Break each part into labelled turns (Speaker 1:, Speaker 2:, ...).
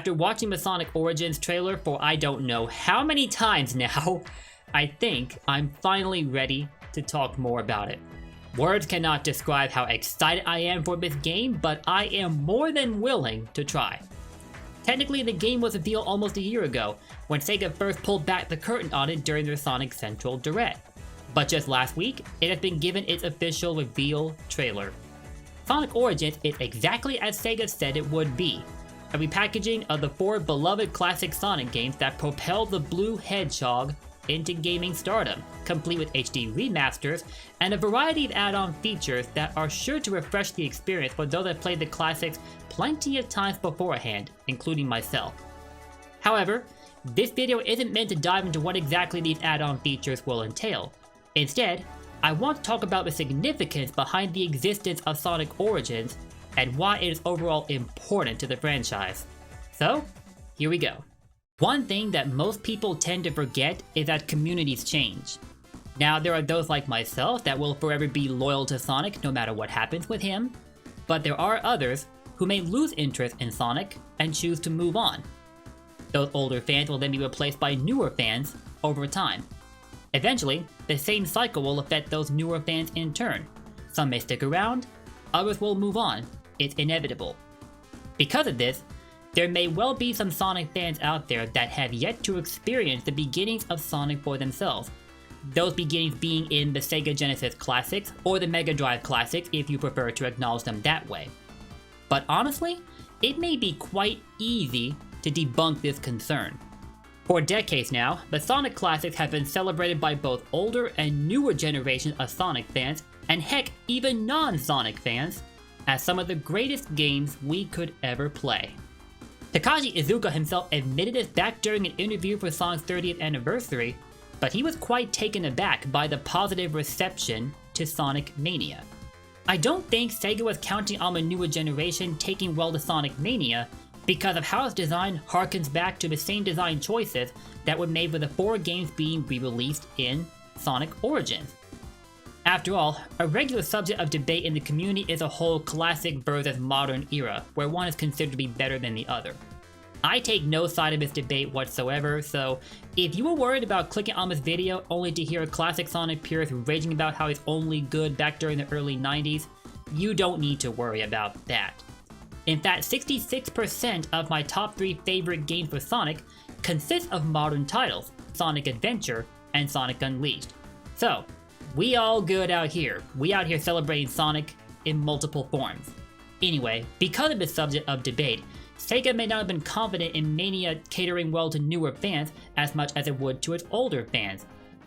Speaker 1: After watching the Sonic Origins trailer for I don't know how many times now, I think I'm finally ready to talk more about it. Words cannot describe how excited I am for this game, but I am more than willing to try. Technically, the game was revealed almost a year ago, when Sega first pulled back the curtain on it during their Sonic Central Direct. But just last week, it has been given its official reveal trailer. Sonic Origins is exactly as Sega said it would be, a repackaging of the 4 beloved classic Sonic games that propelled the Blue Hedgehog into gaming stardom, complete with HD remasters and a variety of add-on features that are sure to refresh the experience for those that played the classics plenty of times beforehand, including myself. However, this video isn't meant to dive into what exactly these add-on features will entail. Instead, I want to talk about the significance behind the existence of Sonic Origins and why it is overall important to the franchise. So, here we go. One thing that most people tend to forget is that communities change. Now, there are those like myself that will forever be loyal to Sonic no matter what happens with him, but there are others who may lose interest in Sonic and choose to move on. Those older fans will then be replaced by newer fans over time. Eventually, the same cycle will affect those newer fans in turn. Some may stick around, others will move on. It's inevitable. Because of this, there may well be some Sonic fans out there that have yet to experience the beginnings of Sonic for themselves. Those beginnings being in the Sega Genesis Classics or the Mega Drive Classics if you prefer to acknowledge them that way. But honestly, it may be quite easy to debunk this concern. For decades now, the Sonic Classics have been celebrated by both older and newer generations of Sonic fans, and heck, even non-Sonic fans, as some of the greatest games we could ever play. Takashi Iizuka himself admitted this back during an interview for Sonic's 30th anniversary, but he was quite taken aback by the positive reception to Sonic Mania. I don't think Sega was counting on the newer generation taking well to Sonic Mania because of how its design harkens back to the same design choices that were made for the 4 games being re-released in Sonic Origins. After all, a regular subject of debate in the community is a whole classic versus modern era, where one is considered to be better than the other. I take no side of this debate whatsoever, so if you were worried about clicking on this video only to hear a classic Sonic purist raging about how he's only good back during the early 90s, you don't need to worry about that. In fact, 66% of my top 3 favorite games for Sonic consist of modern titles, Sonic Adventure and Sonic Unleashed. So, we all good out here. We out here celebrating Sonic in multiple forms. Anyway, because of the subject of debate, Sega may not have been confident in Mania catering well to newer fans as much as it would to its older fans.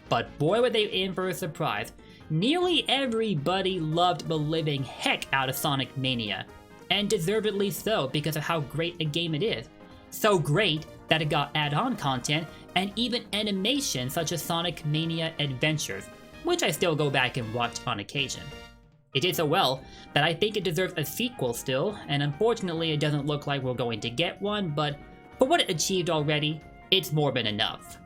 Speaker 1: But boy were they in for a surprise. Nearly everybody loved the living heck out of Sonic Mania. And deservedly so because of how great a game it is. So great that it got add-on content and even animation such as Sonic Mania Adventures, which I still go back and watch on occasion. It did so well that I think it deserves a sequel still, and unfortunately it doesn't look like we're going to get one, but for what it achieved already, it's more than enough.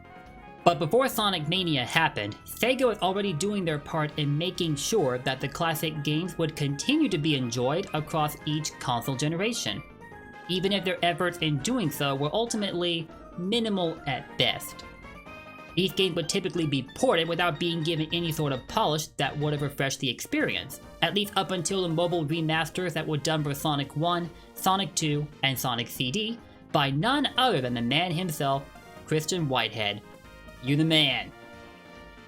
Speaker 1: But before Sonic Mania happened, Sega was already doing their part in making sure that the classic games would continue to be enjoyed across each console generation, even if their efforts in doing so were ultimately minimal at best. These games would typically be ported without being given any sort of polish that would have refreshed the experience, at least up until the mobile remasters that were done for Sonic 1, Sonic 2, and Sonic CD by none other than the man himself, Christian Whitehead. You the man.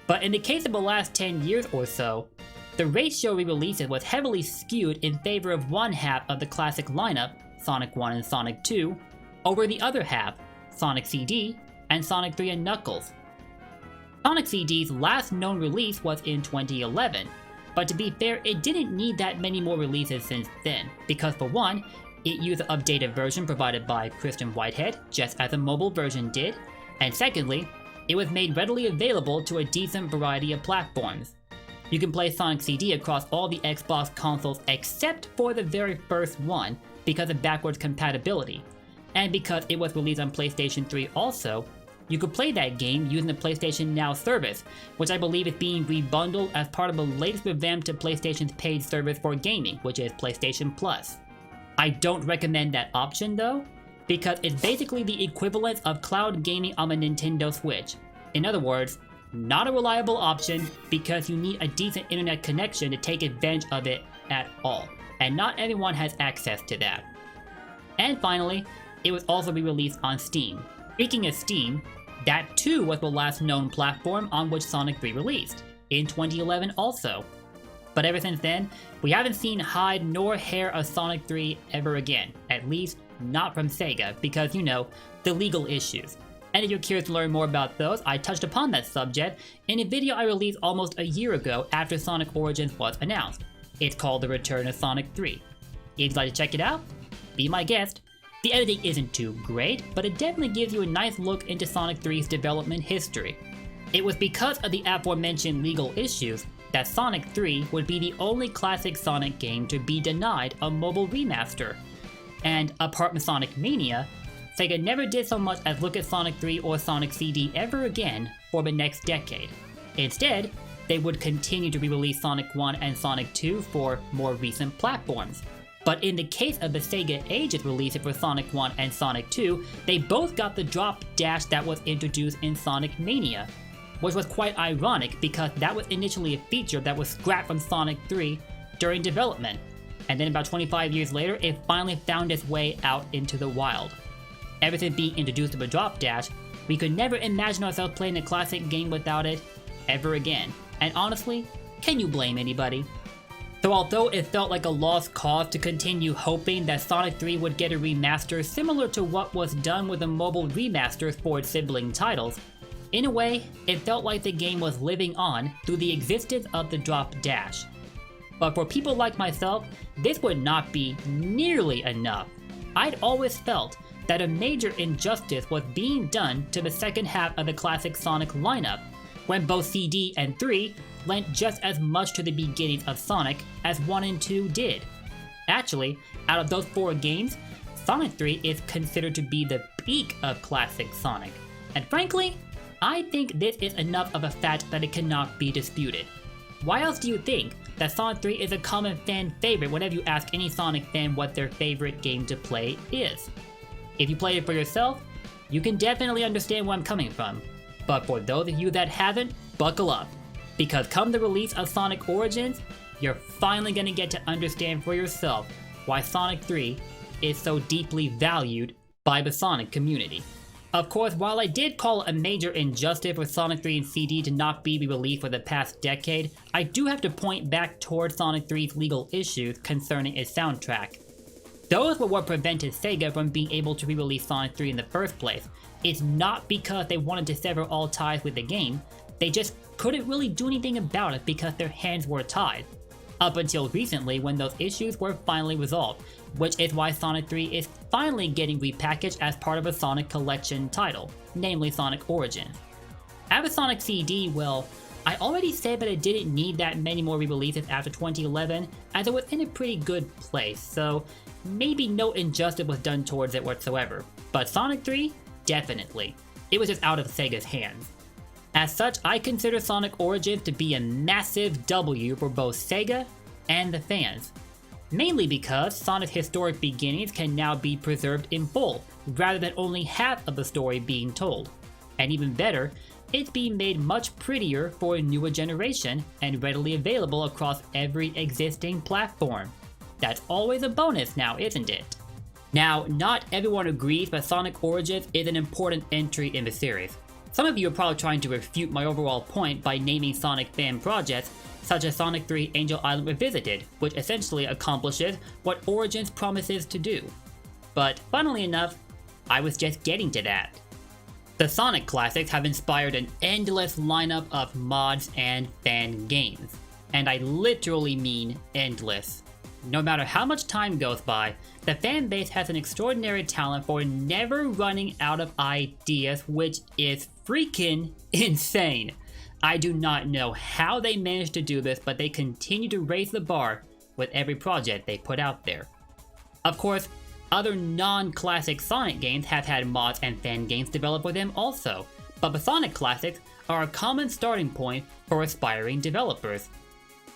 Speaker 1: But in the case of the last 10 years or so, the ratio re-releases was heavily skewed in favor of one half of the classic lineup, Sonic 1 and Sonic 2, over the other half, Sonic CD and Sonic 3 and Knuckles. Sonic CD's last known release was in 2011, but to be fair, it didn't need that many more releases since then, because for one, it used the updated version provided by Christian Whitehead, just as the mobile version did, and secondly, it was made readily available to a decent variety of platforms. You can play Sonic CD across all the Xbox consoles except for the very first one because of backwards compatibility, and because it was released on PlayStation 3 also, you could play that game using the PlayStation Now service, which I believe is being rebundled as part of the latest revamp to PlayStation's paid service for gaming, which is PlayStation Plus. I don't recommend that option though, because it's basically the equivalent of cloud gaming on a Nintendo Switch. In other words, not a reliable option because you need a decent internet connection to take advantage of it at all, and not everyone has access to that. And finally, it was also re-released on Steam. Speaking of Steam, that too was the last known platform on which Sonic 3 released, in 2011 also. But ever since then, we haven't seen hide nor hair of Sonic 3 ever again, at least not from Sega, because you know, the legal issues. And if you're curious to learn more about those, I touched upon that subject in a video I released almost a year ago after Sonic Origins was announced. It's called The Return of Sonic 3. If you'd like to check it out, be my guest. The editing isn't too great, but it definitely gives you a nice look into Sonic 3's development history. It was because of the aforementioned legal issues that Sonic 3 would be the only classic Sonic game to be denied a mobile remaster. And apart from Sonic Mania, Sega never did so much as look at Sonic 3 or Sonic CD ever again for the next decade. Instead, they would continue to re-release Sonic 1 and Sonic 2 for more recent platforms. But in the case of the Sega Ages release for Sonic 1 and Sonic 2, they both got the drop dash that was introduced in Sonic Mania, which was quite ironic because that was initially a feature that was scrapped from Sonic 3 during development, and then about 25 years later it finally found its way out into the wild. Ever since being introduced to the drop dash, we could never imagine ourselves playing a classic game without it ever again, and honestly, can you blame anybody? So although it felt like a lost cause to continue hoping that Sonic 3 would get a remaster similar to what was done with the mobile remasters for its sibling titles, in a way, it felt like the game was living on through the existence of the drop dash. But for people like myself, this would not be nearly enough. I'd always felt that a major injustice was being done to the second half of the classic Sonic lineup, when both CD and 3 lent just as much to the beginnings of Sonic as 1 and 2 did. Actually, out of those 4 games, Sonic 3 is considered to be the peak of classic Sonic. And frankly, I think this is enough of a fact that it cannot be disputed. Why else do you think that Sonic 3 is a common fan favorite whenever you ask any Sonic fan what their favorite game to play is? If you played it for yourself, you can definitely understand where I'm coming from. But for those of you that haven't, buckle up. Because come the release of Sonic Origins, you're finally gonna get to understand for yourself why Sonic 3 is so deeply valued by the Sonic community. Of course, while I did call it a major injustice for Sonic 3 and CD to not be released for the past decade, I do have to point back toward Sonic 3's legal issues concerning its soundtrack. Those were what prevented Sega from being able to re-release Sonic 3 in the first place. It's not because they wanted to sever all ties with the game, they just couldn't really do anything about it because their hands were tied. Up until recently when those issues were finally resolved, which is why Sonic 3 is finally getting repackaged as part of a Sonic Collection title, namely Sonic Origins. As for Sonic CD, well, I already said that it didn't need that many more re-releases after 2011, as it was in a pretty good place, so maybe no injustice was done towards it whatsoever. But Sonic 3? Definitely. It was just out of Sega's hands. As such, I consider Sonic Origins to be a massive W for both Sega and the fans. Mainly because Sonic's historic beginnings can now be preserved in full, rather than only half of the story being told. And even better, it's being made much prettier for a newer generation and readily available across every existing platform. That's always a bonus now, isn't it? Now, not everyone agrees that Sonic Origins is an important entry in the series. Some of you are probably trying to refute my overall point by naming Sonic fan projects such as Sonic 3 Angel Island Revisited, which essentially accomplishes what Origins promises to do. But funnily enough, I was just getting to that. The Sonic classics have inspired an endless lineup of mods and fan games. And I literally mean endless. No matter how much time goes by, the fan base has an extraordinary talent for never running out of ideas, which is freaking insane. I do not know how they manage to do this, but they continue to raise the bar with every project they put out there. Of course, other non-classic Sonic games have had mods and fan games developed for them also, but the Sonic classics are a common starting point for aspiring developers.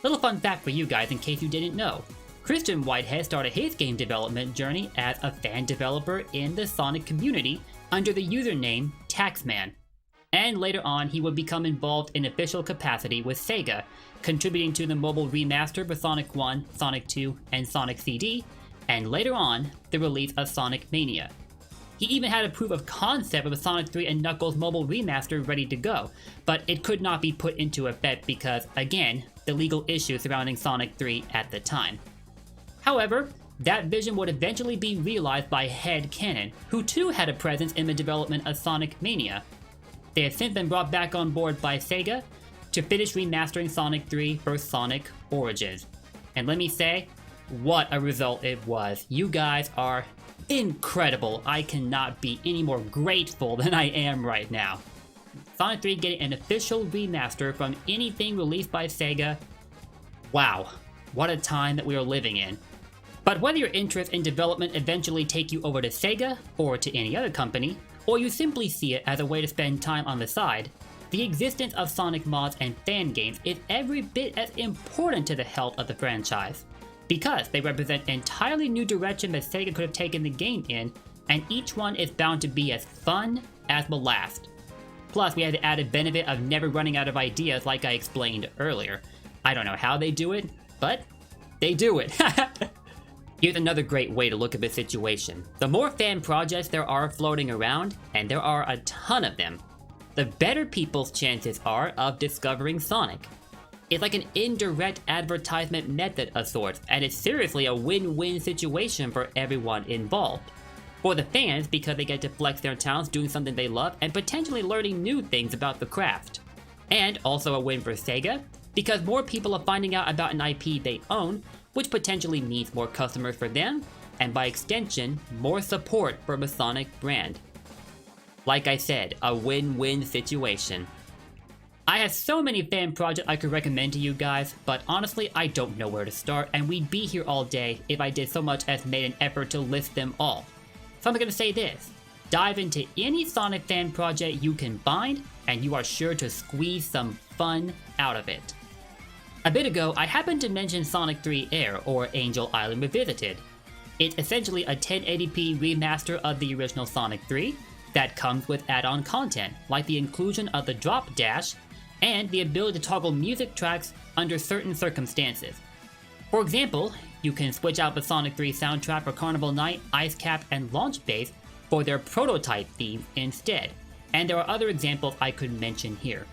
Speaker 1: Little fun fact for you guys in case you didn't know. Christian Whitehead started his game development journey as a fan developer in the Sonic community under the username Taxman. And later on, he would become involved in official capacity with Sega, contributing to the mobile remaster for Sonic 1, Sonic 2, and Sonic CD, and later on, the release of Sonic Mania. He even had a proof of concept of a Sonic 3 and Knuckles mobile remaster ready to go, but it could not be put into effect because, again, the legal issues surrounding Sonic 3 at the time. However, that vision would eventually be realized by Head Cannon, who too had a presence in the development of Sonic Mania. They have since been brought back on board by Sega to finish remastering Sonic 3 for Sonic Origins. And let me say, what a result it was. You guys are incredible. I cannot be any more grateful than I am right now. Sonic 3 getting an official remaster from anything released by Sega. Wow, what a time that we are living in. But whether your interest in development eventually take you over to Sega or to any other company, or you simply see it as a way to spend time on the side, the existence of Sonic mods and fan games is every bit as important to the health of the franchise, because they represent an entirely new direction that Sega could have taken the game in, and each one is bound to be as fun as the last. Plus, we have the added benefit of never running out of ideas like I explained earlier. I don't know how they do it, but they do it. Here's another great way to look at the situation. The more fan projects there are floating around, and there are a ton of them, the better people's chances are of discovering Sonic. It's like an indirect advertisement method of sorts, and it's seriously a win-win situation for everyone involved. For the fans, because they get to flex their talents doing something they love and potentially learning new things about the craft. And also a win for Sega, because more people are finding out about an IP they own, which potentially means more customers for them, and by extension, more support for the Sonic brand. Like I said, a win-win situation. I have so many fan projects I could recommend to you guys, but honestly I don't know where to start, and we'd be here all day if I did so much as made an effort to list them all. So I'm gonna say this, dive into any Sonic fan project you can find, and you are sure to squeeze some fun out of it. A bit ago, I happened to mention Sonic 3 Air, or Angel Island Revisited. It's essentially a 1080p remaster of the original Sonic 3 that comes with add-on content, like the inclusion of the Drop Dash and the ability to toggle music tracks under certain circumstances. For example, you can switch out the Sonic 3 soundtrack for Carnival Night, Ice Cap, and Launch Base for their prototype theme instead, and there are other examples I could mention here.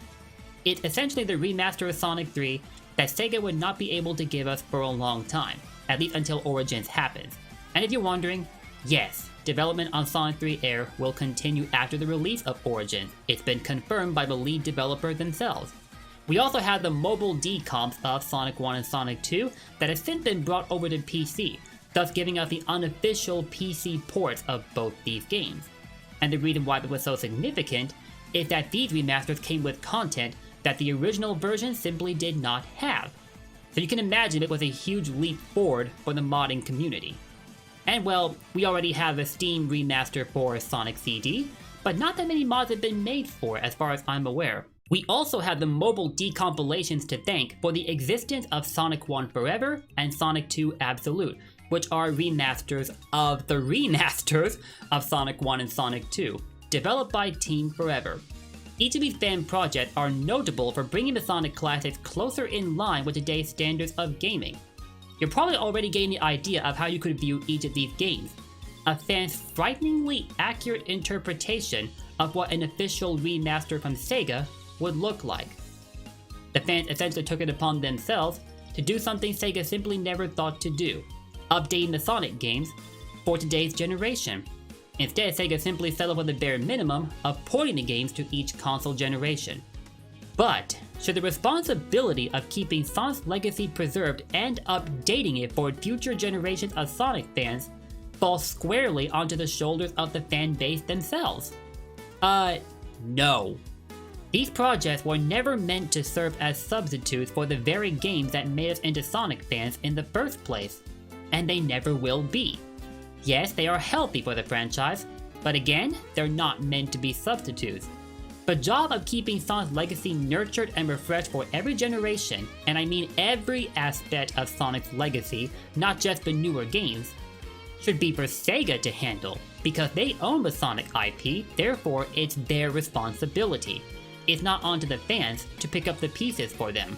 Speaker 1: It's essentially the remaster of Sonic 3 that Sega would not be able to give us for a long time, at least until Origins happens. And if you're wondering, yes, development on Sonic 3 Air will continue after the release of Origins. It's been confirmed by the lead developer themselves. We also have the mobile decomps of Sonic 1 and Sonic 2 that have since been brought over to PC, thus giving us the unofficial PC ports of both these games. And the reason why it was so significant is that these remasters came with content that the original version simply did not have. So you can imagine it was a huge leap forward for the modding community. And well, we already have a Steam remaster for Sonic CD, but not that many mods have been made for it as far as I'm aware. We also have the mobile decompilations to thank for the existence of Sonic 1 Forever and Sonic 2 Absolute, which are remasters of the remasters of Sonic 1 and Sonic 2, developed by Team Forever. Each of these fan projects are notable for bringing the Sonic classics closer in line with today's standards of gaming. You're probably already getting the idea of how you could view each of these games. A fan's frighteningly accurate interpretation of what an official remaster from Sega would look like. The fans essentially took it upon themselves to do something Sega simply never thought to do, updating the Sonic games for today's generation. Instead, Sega simply settled for the bare minimum of porting the games to each console generation. But should the responsibility of keeping Sonic's legacy preserved and updating it for future generations of Sonic fans fall squarely onto the shoulders of the fan base themselves? No. These projects were never meant to serve as substitutes for the very games that made us into Sonic fans in the first place, and they never will be. Yes, they are healthy for the franchise, but again, they're not meant to be substitutes. The job of keeping Sonic's legacy nurtured and refreshed for every generation, and I mean every aspect of Sonic's legacy, not just the newer games, should be for Sega to handle, because they own the Sonic IP, therefore it's their responsibility. It's not onto the fans to pick up the pieces for them.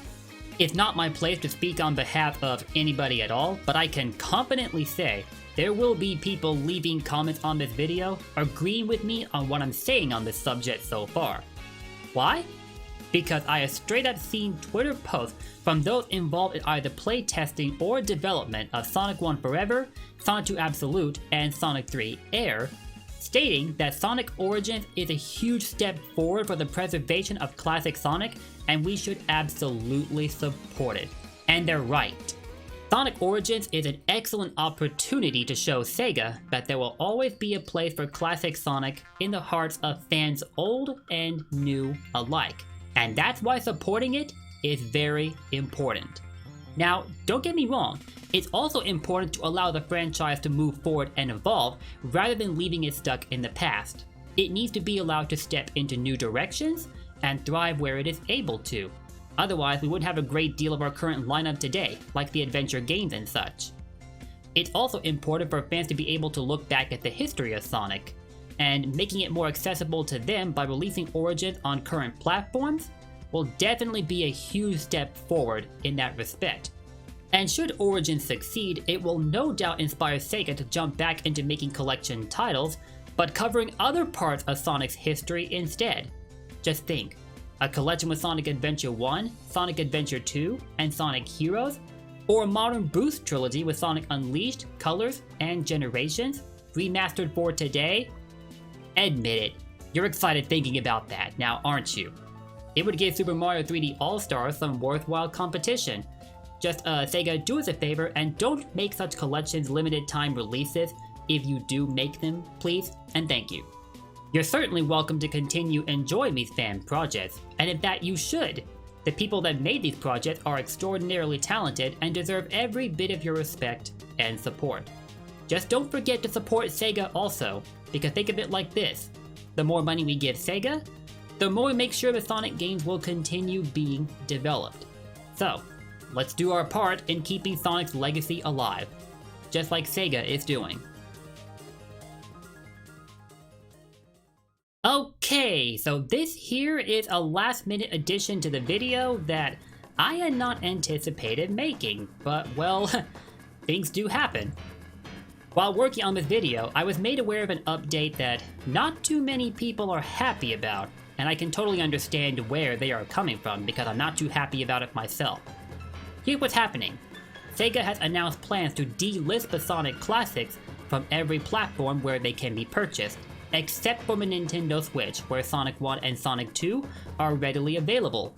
Speaker 1: It's not my place to speak on behalf of anybody at all, but I can confidently say there will be people leaving comments on this video agreeing with me on what I'm saying on this subject so far. Why? Because I have straight up seen Twitter posts from those involved in either playtesting or development of Sonic 1 Forever, Sonic 2 Absolute, and Sonic 3 Air, stating that Sonic Origins is a huge step forward for the preservation of classic Sonic and we should absolutely support it. And they're right. Sonic Origins is an excellent opportunity to show Sega that there will always be a place for classic Sonic in the hearts of fans old and new alike. And that's why supporting it is very important. Now, don't get me wrong, it's also important to allow the franchise to move forward and evolve rather than leaving it stuck in the past. It needs to be allowed to step into new directions and thrive where it is able to. Otherwise, we wouldn't have a great deal of our current lineup today, like the adventure games and such. It's also important for fans to be able to look back at the history of Sonic, and making it more accessible to them by releasing Origins on current platforms will definitely be a huge step forward in that respect. And should Origins succeed, it will no doubt inspire Sega to jump back into making collection titles, but covering other parts of Sonic's history instead. Just think, a collection with Sonic Adventure 1, Sonic Adventure 2, and Sonic Heroes, or a modern Boost trilogy with Sonic Unleashed, Colors, and Generations, remastered for today? Admit it, you're excited thinking about that, now aren't you? It would give Super Mario 3D All-Stars some worthwhile competition. Just Sega, do us a favor and don't make such collections limited time releases. If you do make them, please and thank you. You're certainly welcome to continue enjoying these fan projects, and in fact you should. The people that made these projects are extraordinarily talented and deserve every bit of your respect and support. Just don't forget to support Sega also, because think of it like this. The more money we give Sega, the more we make sure the Sonic games will continue being developed. So, let's do our part in keeping Sonic's legacy alive, just like Sega is doing. Okay, so this here is a last minute addition to the video that I had not anticipated making, but well, things do happen. While working on this video, I was made aware of an update that not too many people are happy about, and I can totally understand where they are coming from because I'm not too happy about it myself. Here's what's happening. Sega has announced plans to delist the Sonic classics from every platform where they can be purchased, except for the Nintendo Switch, where Sonic 1 and Sonic 2 are readily available.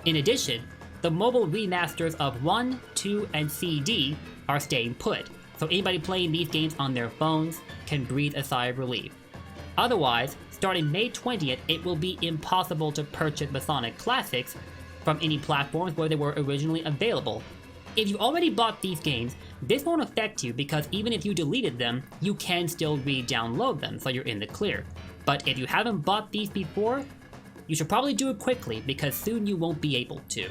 Speaker 1: In addition, the mobile remasters of 1, 2, and CD are staying put, so anybody playing these games on their phones can breathe a sigh of relief. Otherwise, starting May 20th, it will be impossible to purchase the Sonic classics from any platforms where they were originally available. If you already bought these games, this won't affect you because even if you deleted them, you can still re-download them, so you're in the clear. But if you haven't bought these before, you should probably do it quickly because soon you won't be able to.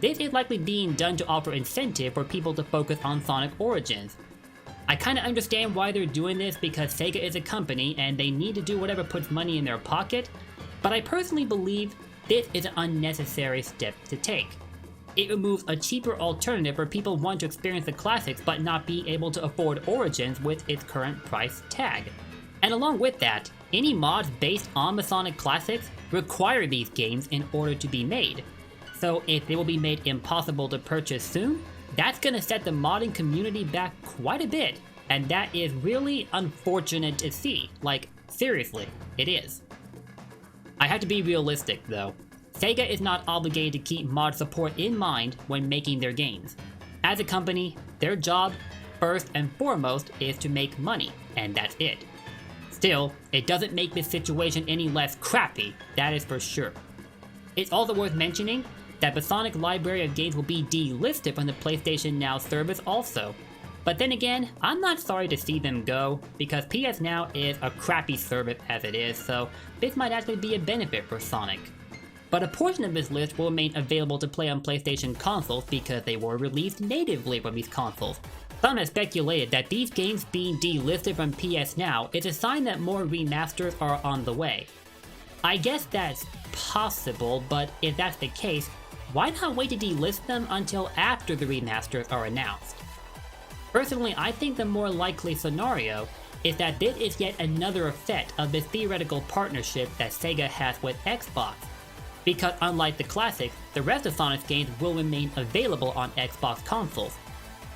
Speaker 1: This is likely being done to offer incentive for people to focus on Sonic Origins. I kinda understand why they're doing this because Sega is a company and they need to do whatever puts money in their pocket, but I personally believe this is an unnecessary step to take. It removes a cheaper alternative for people who want to experience the classics but not be able to afford Origins with its current price tag. And along with that, any mods based on the Sonic classics require these games in order to be made. So if they will be made impossible to purchase soon, that's gonna set the modding community back quite a bit, and that is really unfortunate to see. Like, seriously, it is. I have to be realistic though. Sega is not obligated to keep mod support in mind when making their games. As a company, their job, first and foremost, is to make money, and that's it. Still, it doesn't make this situation any less crappy, that is for sure. It's also worth mentioning that the Sonic library of games will be delisted from the PlayStation Now service also, But then again, I'm not sorry to see them go, because PS Now is a crappy service as it is, so this might actually be a benefit for Sonic. But a portion of this list will remain available to play on PlayStation consoles because they were released natively from these consoles. Some have speculated that these games being delisted from PS Now is a sign that more remasters are on the way. I guess that's possible, but if that's the case, why not wait to delist them until after the remasters are announced? Personally, I think the more likely scenario is that this is yet another effect of the theoretical partnership that Sega has with Xbox. Because unlike the classics, the rest of Sonic's games will remain available on Xbox consoles.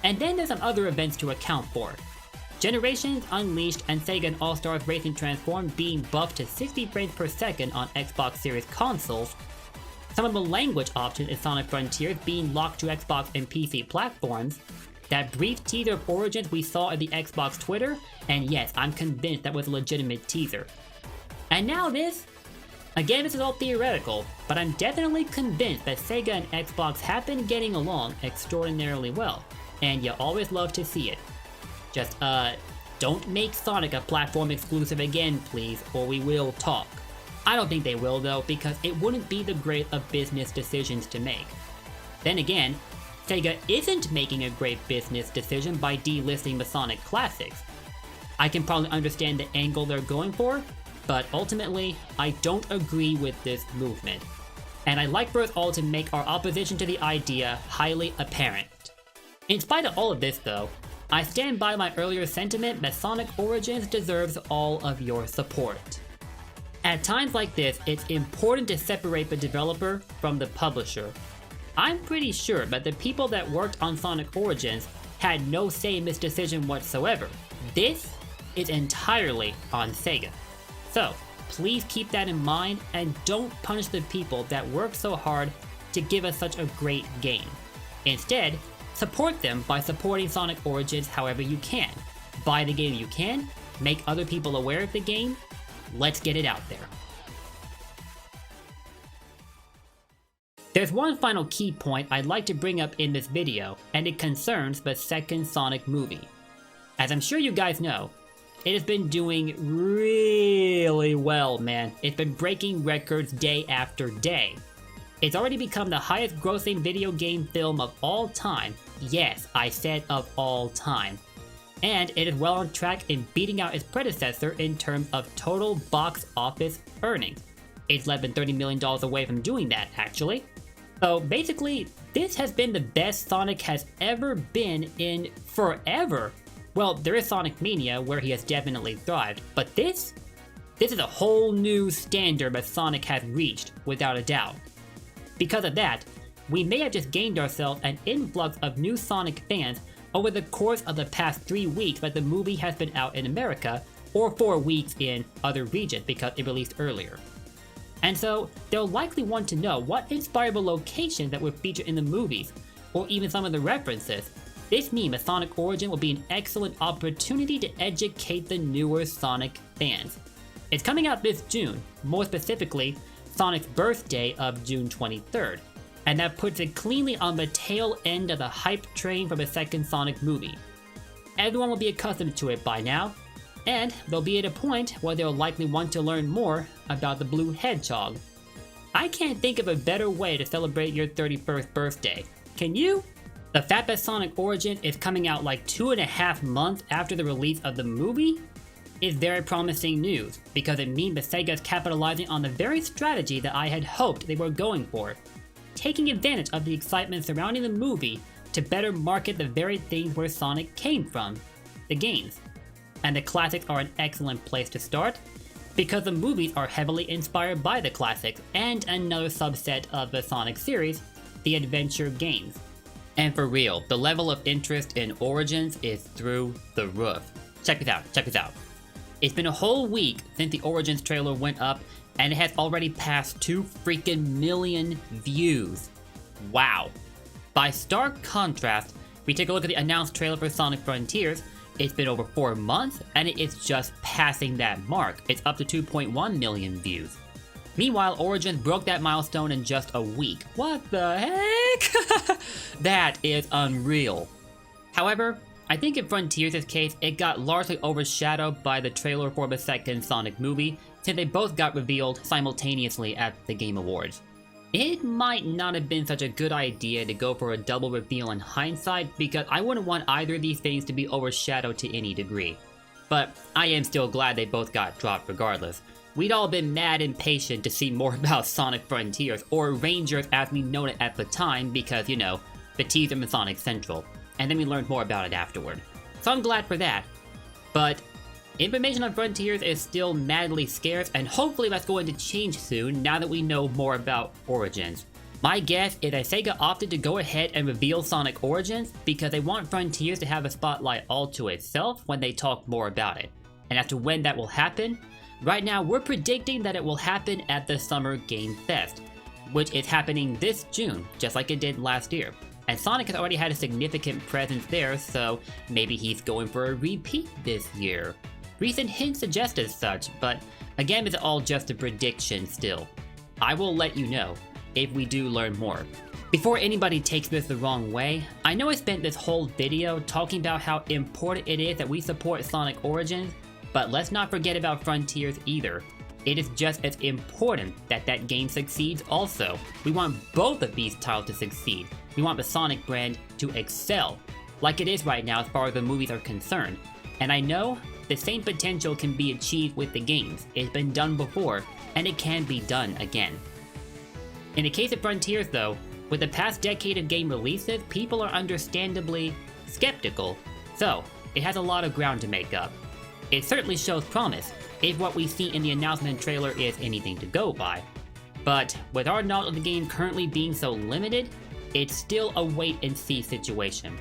Speaker 1: And then there's some other events to account for. Generations Unleashed and Sega All-Stars Racing Transformed being buffed to 60 frames per second on Xbox Series consoles, some of the language options in Sonic Frontiers being locked to Xbox and PC platforms, that brief teaser of Origins we saw at the Xbox Twitter, and yes, I'm convinced that was a legitimate teaser. And now this? Again, this is all theoretical, but I'm definitely convinced that Sega and Xbox have been getting along extraordinarily well, and you always love to see it. Just, don't make Sonic a platform exclusive again, please, or we will talk. I don't think they will though, because it wouldn't be the great of business decisions to make. Then again, Sega isn't making a great business decision by delisting the Sonic classics. I can probably understand the angle they're going for, but ultimately, I don't agree with this movement. And I'd like for us all to make our opposition to the idea highly apparent. In spite of all of this though, I stand by my earlier sentiment that Sonic Origins deserves all of your support. At times like this, it's important to separate the developer from the publisher. I'm pretty sure that the people that worked on Sonic Origins had no say in this decision whatsoever. This is entirely on Sega. So, please keep that in mind and don't punish the people that worked so hard to give us such a great game. Instead, support them by supporting Sonic Origins however you can. Buy the game you can, make other people aware of the game, let's get it out there. There's one final key point I'd like to bring up in this video, and it concerns the second Sonic movie. As I'm sure you guys know, it has been doing really well, man. It's been breaking records day after day. It's already become the highest grossing video game film of all time. Yes, I said of all time. And it is well on track in beating out its predecessor in terms of total box office earnings. It's less than $30 million away from doing that, actually. So basically, this has been the best Sonic has ever been in forever. Well, there is Sonic Mania, where he has definitely thrived, but this is a whole new standard that Sonic has reached, without a doubt. Because of that, we may have just gained ourselves an influx of new Sonic fans over the course of the past 3 weeks that the movie has been out in America, or 4 weeks in other regions because it released earlier. And so, they'll likely want to know what inspired the locations that were featured in the movies, or even some of the references. This means that Sonic Origin will be an excellent opportunity to educate the newer Sonic fans. It's coming out this June, more specifically, Sonic's birthday of June 23rd, and that puts it cleanly on the tail end of the hype train for the second Sonic movie. Everyone will be accustomed to it by now, and they'll be at a point where they'll likely want to learn more about the Blue Hedgehog. I can't think of a better way to celebrate your 31st birthday. Can you? The fact that Sonic Origins is coming out like 2.5 months after the release of the movie is very promising news, because it means that Sega is capitalizing on the very strategy that I had hoped they were going for, taking advantage of the excitement surrounding the movie to better market the very things where Sonic came from, the games. And the classics are an excellent place to start, because the movies are heavily inspired by the classics and another subset of the Sonic series, the adventure games. And for real, the level of interest in Origins is through the roof. Check this out. It's been a whole week since the Origins trailer went up, and it has already passed 2 freaking million views. Wow. By stark contrast, we take a look at the announced trailer for Sonic Frontiers. It's been over 4 months, and it is just passing that mark. It's up to 2.1 million views. Meanwhile, Origins broke that milestone in just a week. What the heck? That is unreal. However, I think in Frontiers' case, it got largely overshadowed by the trailer for the second Sonic movie, since they both got revealed simultaneously at the Game Awards. It might not have been such a good idea to go for a double reveal in hindsight, because I wouldn't want either of these things to be overshadowed to any degree. But I am still glad they both got dropped regardless. We'd all been mad impatient to see more about Sonic Frontiers, or Rangers as we known it at the time, because, you know, the teaser from Sonic Central, and then we learned more about it afterward. So I'm glad for that. But information on Frontiers is still madly scarce, and hopefully that's going to change soon now that we know more about Origins. My guess is that Sega opted to go ahead and reveal Sonic Origins because they want Frontiers to have a spotlight all to itself when they talk more about it. And as to when that will happen, right now we're predicting that it will happen at the Summer Game Fest, which is happening this June, just like it did last year. And Sonic has already had a significant presence there, so maybe he's going for a repeat this year. Recent hints suggest as such, but again, it's all just a prediction still. I will let you know if we do learn more. Before anybody takes this the wrong way, I know I spent this whole video talking about how important it is that we support Sonic Origins, but let's not forget about Frontiers either. It is just as important that that game succeeds also. We want both of these titles to succeed. We want the Sonic brand to excel, like it is right now as far as the movies are concerned. And I know the same potential can be achieved with the games. It's been done before, and it can be done again. In the case of Frontiers though, with the past decade of game releases, people are understandably skeptical, so it has a lot of ground to make up. It certainly shows promise, if what we see in the announcement trailer is anything to go by. But with our knowledge of the game currently being so limited, it's still a wait and see situation.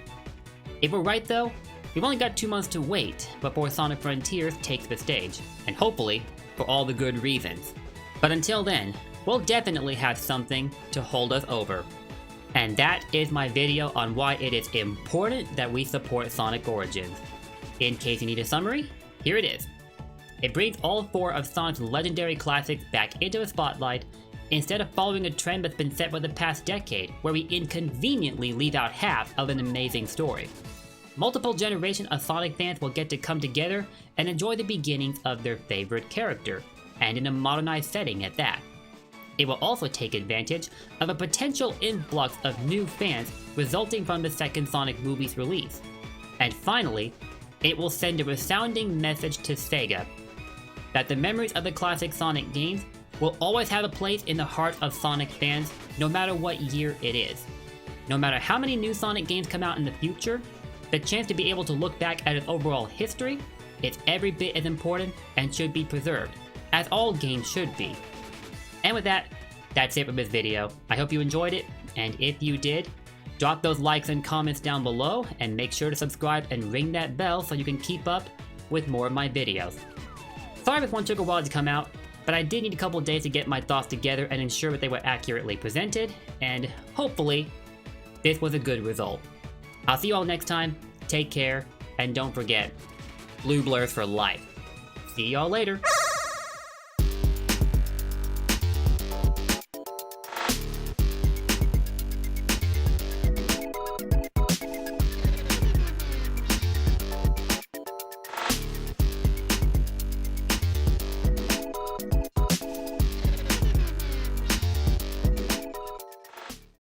Speaker 1: If we're right though, we've only got 2 months to wait before Sonic Frontiers takes the stage, and hopefully for all the good reasons. But until then, we'll definitely have something to hold us over. And that is my video on why it is important that we support Sonic Origins. In case you need a summary, here it is. It brings all 4 of Sonic's legendary classics back into the spotlight, instead of following a trend that's been set for the past decade, where we inconveniently leave out half of an amazing story. Multiple generations of Sonic fans will get to come together and enjoy the beginnings of their favorite character, and in a modernized setting at that. It will also take advantage of a potential influx of new fans resulting from the second Sonic movie's release. And finally, it will send a resounding message to Sega that the memories of the classic Sonic games will always have a place in the heart of Sonic fans, no matter what year it is. No matter how many new Sonic games come out in the future, the chance to be able to look back at its overall history is every bit as important and should be preserved, as all games should be. And with that, that's it for this video. I hope you enjoyed it, and if you did, drop those likes and comments down below, and make sure to subscribe and ring that bell so you can keep up with more of my videos. Sorry this one took a while to come out, but I did need a couple of days to get my thoughts together and ensure that they were accurately presented, and hopefully, this was a good result. I'll see you all next time, take care, and don't forget, Blue Blurs for life. See y'all later.